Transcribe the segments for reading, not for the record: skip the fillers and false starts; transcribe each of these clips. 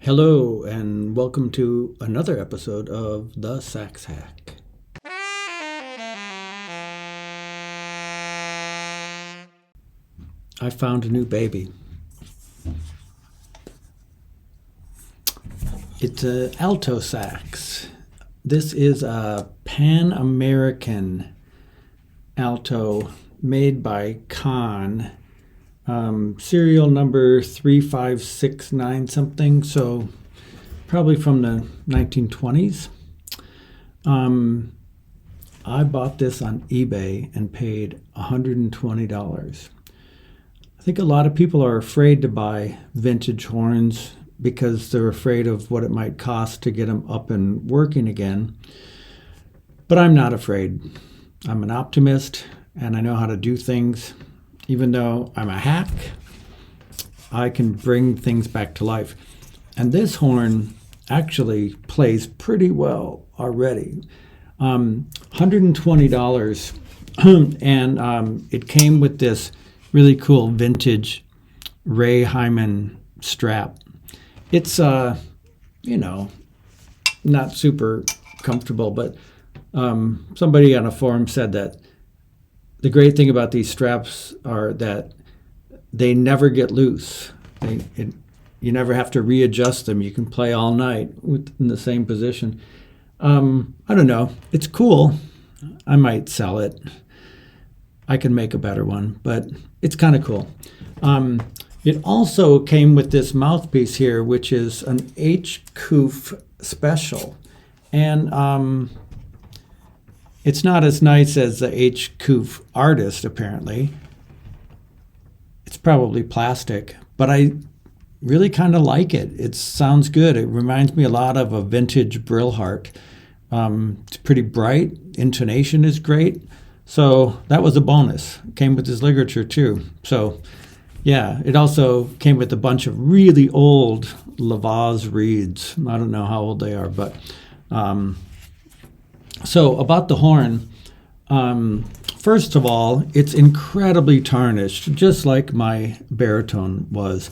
Hello, and welcome to another episode of the Sax Hack. I found a new baby. It's an alto sax. This is a Pan American Alto made by Conn. Serial number 3569 something, so probably from the 1920s. I bought this on eBay and paid $120. I think a lot of people are afraid to buy vintage horns because they're afraid of what it might cost to get them up and working again. But I'm not afraid. I'm an optimist and I know how to do things. Even though I'm a hack, I can bring things back to life. And this horn actually plays pretty well already. $120, and it came with this really cool vintage Ray Hyman strap. It's, not super comfortable, but somebody on a forum said that the great thing about these straps are that they never get loose. You never have to readjust them. You can play all night in the same position. I don't know. It's cool. I might sell it. I can make a better one, but it's kind of cool. It also came with this mouthpiece here, which is an H-Coof special. And it's not as nice as the H-Coof artist, apparently. It's probably plastic, but I really kind of like it. It sounds good. It reminds me a lot of a vintage Brill harp. It's pretty bright. Intonation is great. So that was a bonus. It came with his ligature too. So yeah, it also came with a bunch of really old Lavaz reeds. I don't know how old they are, but so about the horn, first of all, it's incredibly tarnished, just like my baritone was.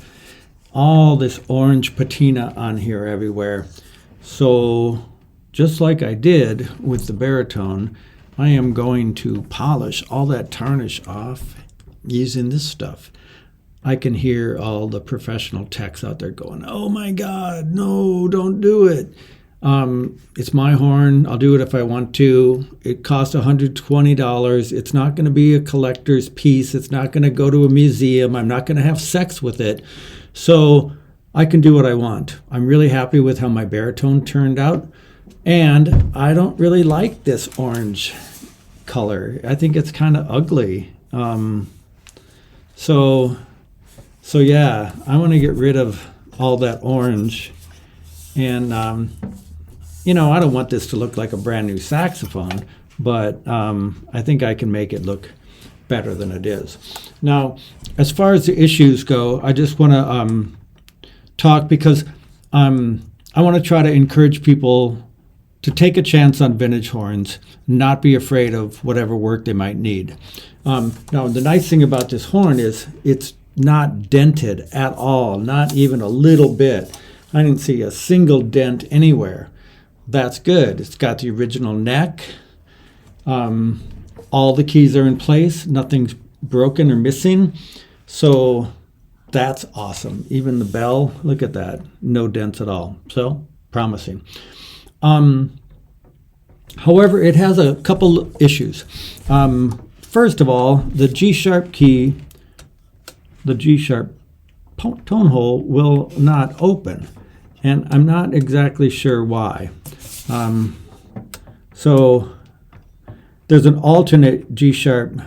All this orange patina on here everywhere. So just like I did with the baritone, I am going to polish all that tarnish off using this stuff. I can hear all the professional techs out there going, "Oh my God, no, don't do it." It's my horn. I'll do it if I want to. It costs $120. It's not going to be a collector's piece. It's not going to go to a museum. I'm not going to have sex with it. So I can do what I want. I'm really happy with how my baritone turned out. And I don't really like this orange color. I think it's kind of ugly. So yeah, I want to get rid of all that orange. And I don't want this to look like a brand new saxophone, but I think I can make it look better than it is. Now, as far as the issues go, I just want to talk because I want to try to encourage people to take a chance on vintage horns, not be afraid of whatever work they might need. Now, the nice thing about this horn is it's not dented at all, not even a little bit. I didn't see a single dent anywhere. That's good. It's got the original neck. All the keys are in place. Nothing's broken or missing. So that's awesome. Even the bell, look at that. No dents at all. So promising. However, it has a couple issues. First of all, the G-sharp key, the G-sharp tone hole will not open. And I'm not exactly sure why. So there's an alternate G-sharp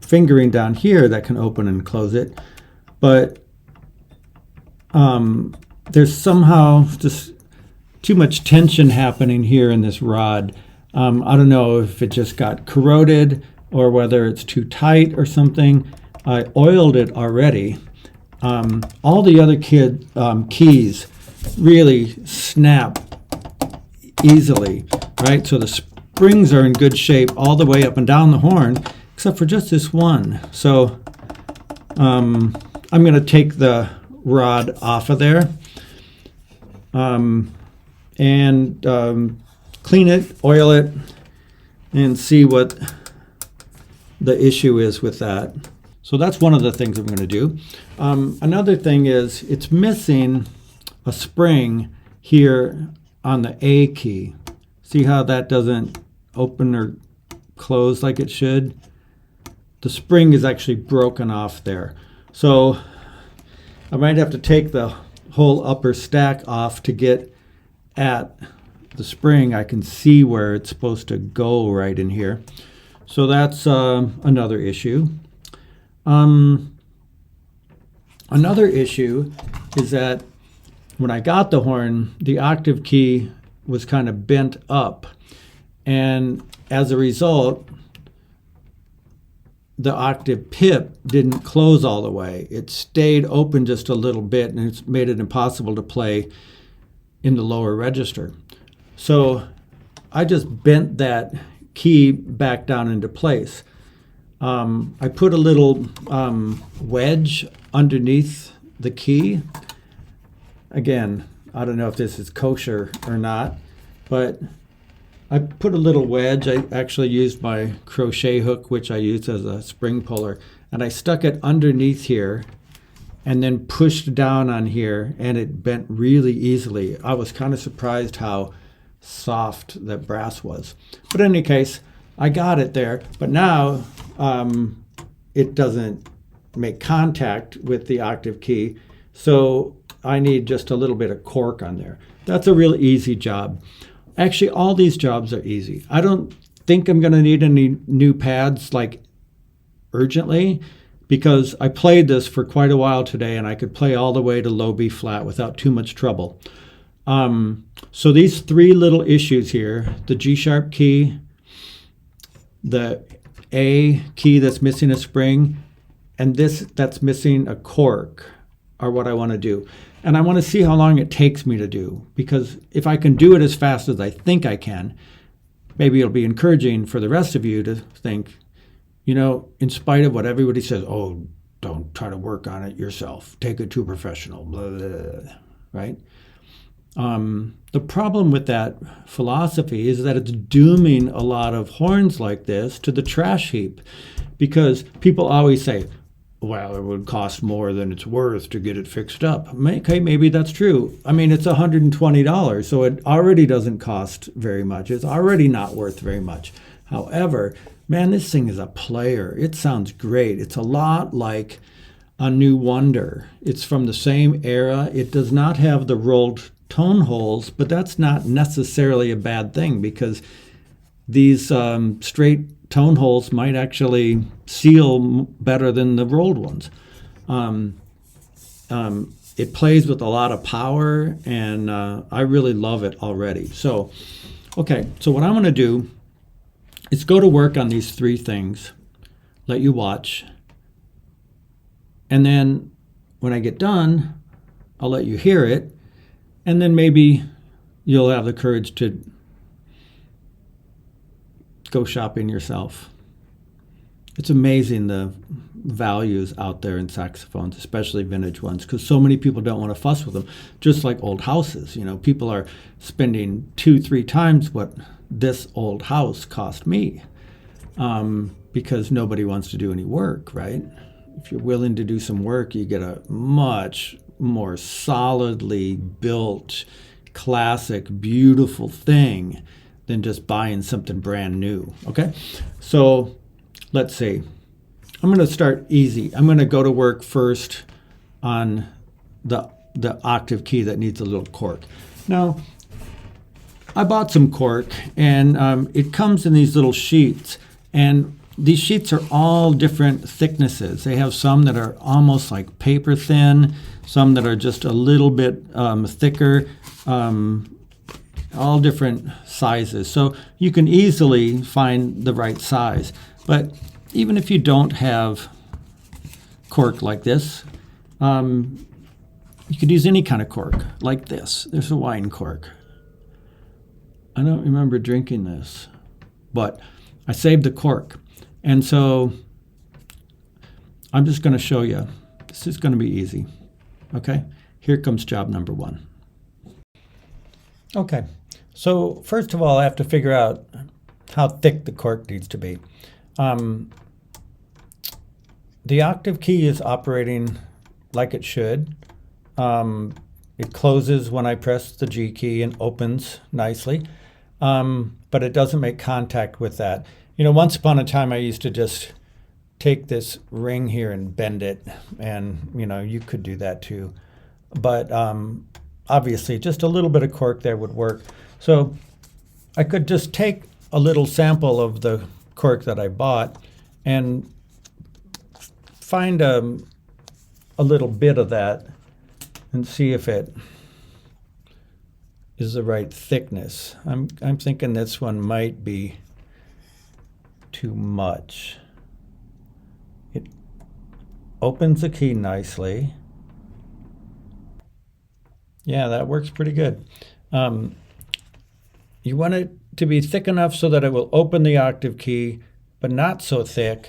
fingering down here that can open and close it. But there's somehow just too much tension happening here in this rod. I don't know if it just got corroded or whether it's too tight or something. I oiled it already. All the other keys really snap easily, right? So the springs are in good shape all the way up and down the horn, except for just this one. So I'm going to take the rod off of there. and clean it, oil it, and see what the issue is with that. So that's one of the things I'm going to do. Another thing is it's missing a spring here on the A key. See how that doesn't open or close like it should? The spring is actually broken off there. So I might have to take the whole upper stack off to get at the spring. I can see where it's supposed to go right in here. So that's another issue. Another issue is that when I got the horn, the octave key was kind of bent up. And as a result, the octave pip didn't close all the way. It stayed open just a little bit, and it's made it impossible to play in the lower register. So I just bent that key back down into place. I put a little wedge underneath the key. Again, I don't know if this is kosher or not, but I put a little wedge. I actually used my crochet hook, which I used as a spring puller, and I stuck it underneath here and then pushed down on here, and it bent really easily. I was kind of surprised how soft that brass was. But in any case, I got it there, but now it doesn't make contact with the octave key, so I need just a little bit of cork on there. That's a real easy job. Actually, all these jobs are easy. I don't think I'm going to need any new pads like urgently, because I played this for quite a while today and I could play all the way to low B flat without too much trouble. So these three little issues here, the G sharp key, the A key that's missing a spring, and this that's missing a cork, are what I want to do. And I want to see how long it takes me to do, because if I can do it as fast as I think I can, maybe it'll be encouraging for the rest of you to think, you know, in spite of what everybody says, oh, don't try to work on it yourself. Take it to a professional, blah, blah, blah, right? The problem with that philosophy is that it's dooming a lot of horns like this to the trash heap, because people always say, well, it would cost more than it's worth to get it fixed up. Okay, maybe that's true. I mean, it's $120, so it already doesn't cost very much. It's already not worth very much. However, man, this thing is a player. It sounds great. It's a lot like a New Wonder. It's from the same era. It does not have the rolled tone holes, but that's not necessarily a bad thing, because these straight tone holes might actually seal better than the rolled ones. It plays with a lot of power, and I really love it already. So, okay, so what I'm going to do is go to work on these three things, let you watch, and then when I get done, I'll let you hear it, and then maybe you'll have the courage to go shopping yourself. It's amazing the values out there in saxophones, especially vintage ones, because so many people don't want to fuss with them, just like old houses. You know, people are spending 2-3 times what this old house cost me, because nobody wants to do any work, right? If you're willing to do some work, you get a much more solidly built, classic, beautiful thing than just buying something brand new, okay? So let's see. I'm going to start easy. I'm going to go to work first on the octave key that needs a little cork. Now, I bought some cork, and it comes in these little sheets, and these sheets are all different thicknesses. They have some that are almost like paper thin, some that are just a little bit thicker, all different sizes. So you can easily find the right size. But even if you don't have cork like this, you could use any kind of cork, like this. There's a wine cork. I don't remember drinking this, but I saved the cork. And so I'm just going to show you. This is going to be easy. Okay? Here comes job number one. Okay, so first of all, I have to figure out how thick the cork needs to be. The octave key is operating like it should. It closes when I press the G key and opens nicely, but it doesn't make contact with that. Once upon a time I used to just take this ring here and bend it, and you could do that too. But obviously just a little bit of cork there would work. So I could just take a little sample of the cork that I bought and find a little bit of that and see if it is the right thickness. I'm thinking this one might be too much. It opens the key nicely. Yeah, that works pretty good. You want it to be thick enough so that it will open the octave key, but not so thick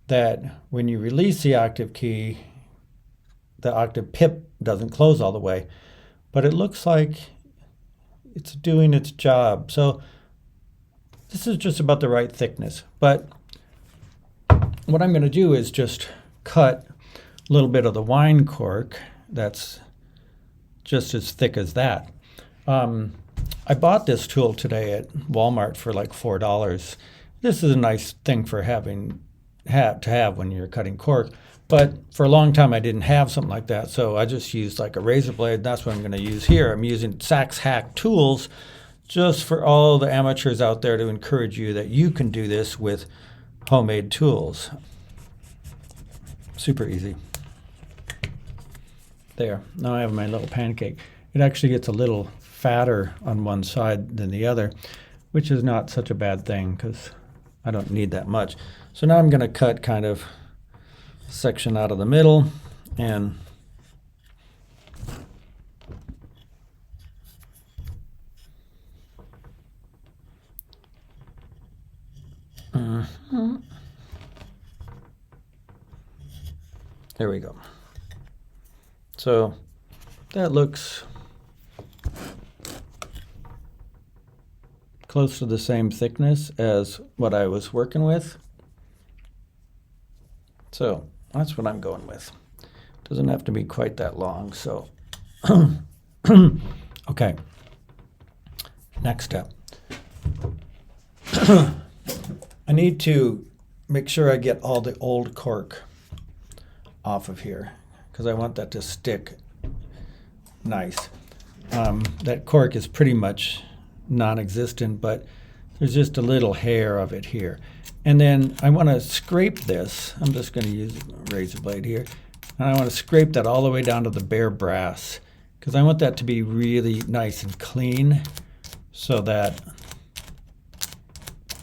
that when you release the octave key, the octave pip doesn't close all the way. But it looks like it's doing its job. So this is just about the right thickness. But what I'm going to do is just cut a little bit of the wine cork that's just as thick as that. I bought this tool today at Walmart for like $4. This is a nice thing for to have when you're cutting cork. But for a long time I didn't have something like that, so I just used like a razor blade. That's what I'm going to use here. I'm using Sax Hack tools just for all the amateurs out there to encourage you that you can do this with homemade tools. Super easy. There, now I have my little pancake. It actually gets a little fatter on one side than the other, which is not such a bad thing because I don't need that much. So now I'm going to cut kind of a section out of the middle and there we go. So that looks close to the same thickness as what I was working with. So that's what I'm going with. Doesn't have to be quite that long. So, okay. Next step. I need to make sure I get all the old cork off of here because I want that to stick nice. That cork is pretty much non-existent, but there's just a little hair of it here. And then I want to scrape this. I'm just going to use a razor blade here. And I want to scrape that all the way down to the bare brass because I want that to be really nice and clean so that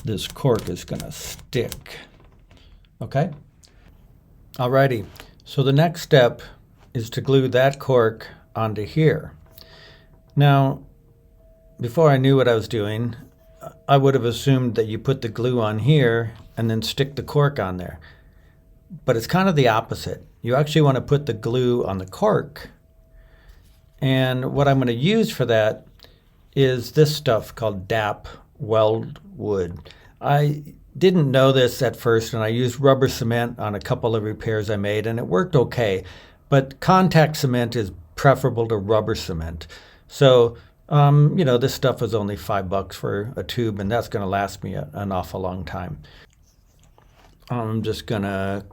this cork is going to stick. Okay? Alrighty. So the next step is to glue that cork onto here. Now, before I knew what I was doing, I would have assumed that you put the glue on here and then stick the cork on there. But it's kind of the opposite. You actually want to put the glue on the cork. And what I'm going to use for that is this stuff called DAP weld wood. I didn't know this at first, and I used rubber cement on a couple of repairs I made, and it worked okay. But contact cement is preferable to rubber cement. So this stuff is only $5 for a tube, and that's going to last me an awful long time. I'm just going to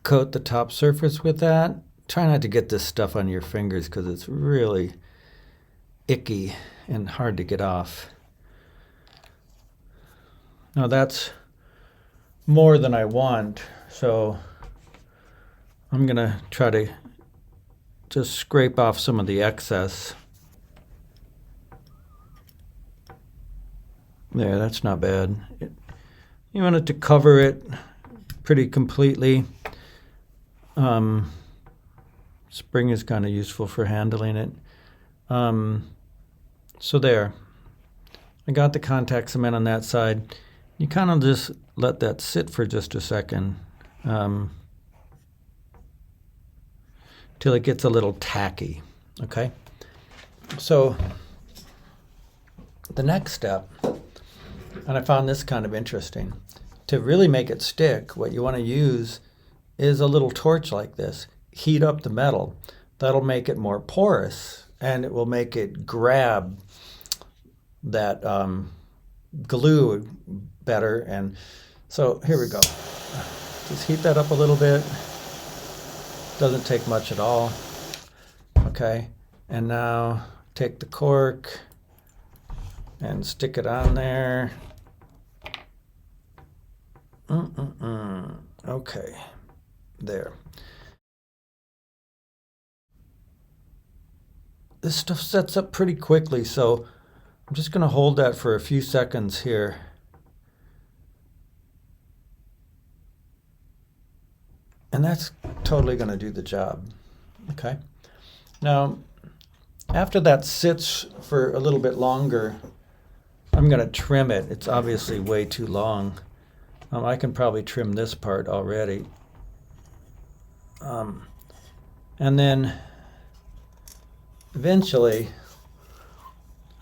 coat the top surface with that. Try not to get this stuff on your fingers because it's really icky and hard to get off. Now that's more than I want, so I'm going to try to just scrape off some of the excess. There, that's not bad. You want it to cover it pretty completely. Spring is kind of useful for handling it. So there. I got the contact cement on that side. You kind of just let that sit for just a second till it gets a little tacky. Okay? So The next step, and I found this kind of interesting, to really make it stick, what you want to use is a little torch like this. Heat up the metal. That'll make it more porous, and it will make it grab that glue better. And so here we go. Just heat that up a little bit. Doesn't take much at all. Okay, and now take the cork and stick it on there. Okay, there. This stuff sets up pretty quickly, so I'm just going to hold that for a few seconds here. And that's totally going to do the job. Okay. Now, after that sits for a little bit longer, I'm going to trim it. It's obviously way too long. I can probably trim this part already. And then eventually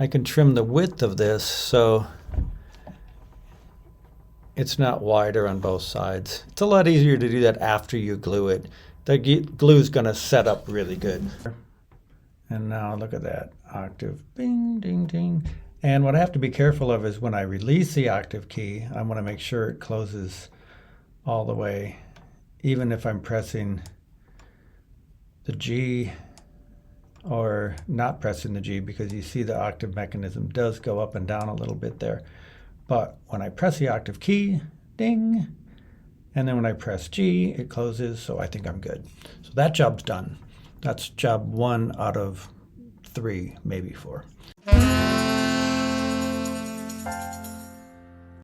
I can trim the width of this so it's not wider on both sides. It's a lot easier to do that after you glue it. The glue is going to set up really good. And now look at that octave, bing, ding, ding. And what I have to be careful of is when I release the octave key, I want to make sure it closes all the way, even if I'm pressing the G or not pressing the G, because you see the octave mechanism does go up and down a little bit there. But when I press the octave key, ding, and then when I press G, it closes, so I think I'm good. So that job's done. That's job 1 out of 3, maybe 4.